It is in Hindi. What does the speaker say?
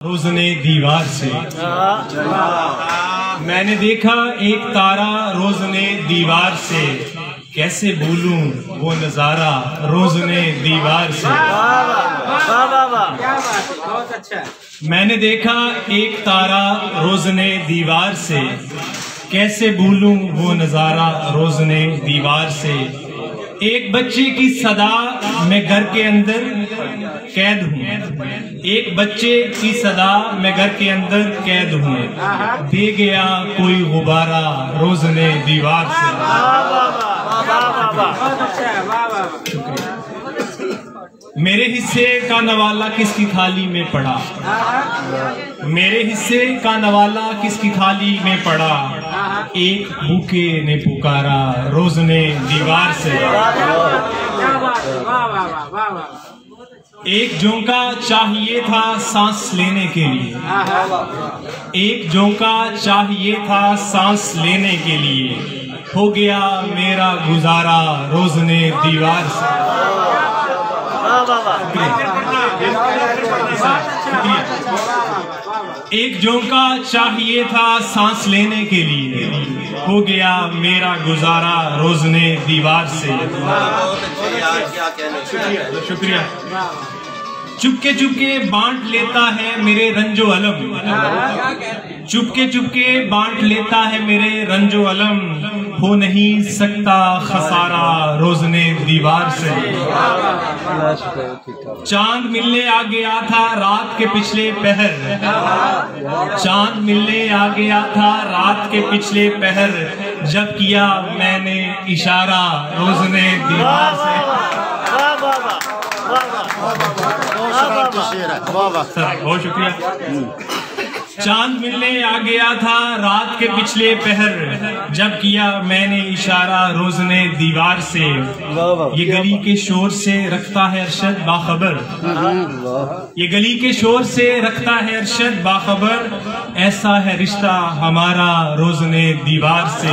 रोज़ने दीवार से मैंने देखा एक तारा रोज़ने दीवार से, कैसे भूलूं वो नजारा रोज़ने दीवार से। बहुत अच्छा। मैंने देखा एक तारा रोज़ने दीवार से, कैसे भूलूं वो नजारा रोज़ने दीवार से। एक बच्चे की सदा मैं घर के अंदर कैद हूँ, एक बच्चे की सदा मैं घर के अंदर कैद हूँ, दे गया कोई गुब्बारा रोज़ने दीवार से। मेरे हिस्से का नवाला किसकी थाली में पड़ा, मेरे हिस्से का नवाला किसकी थाली में पड़ा, एक भूखे ने पुकारा रोज़ने दीवार से। एक झोंका चाहिए था सांस लेने के लिए, एक झोंका चाहिए था सांस लेने के लिए, हो गया मेरा गुजारा रोज़ने दीवार से। एक झोंका चाहिए था सांस लेने के लिए, हो गया मेरा गुजारा रोज़ने दीवार से। शुक्रिया। चुपके चुपके बांट लेता है मेरे रंजो अलम, चुपके चुपके बांट लेता है मेरे रंजो अलम, हो नहीं सकता खसारा रोज़ने दीवार से। चांद मिलने आ गया था रात के पिछले पहर, चांद मिलने आ गया था रात के पिछले पहर, जब किया मैंने इशारा रोज़ने दीवार से। बहुत शुक्रिया। चांद मिलने आ गया था रात के पिछले पहर, जब किया मैंने इशारा रोज़ने दीवार से। ये गली के शोर से रखता है अरशद बाखबर, ये गली के शोर से रखता है अरशद बाखबर, ऐसा है रिश्ता हमारा रोज़ने दीवार से।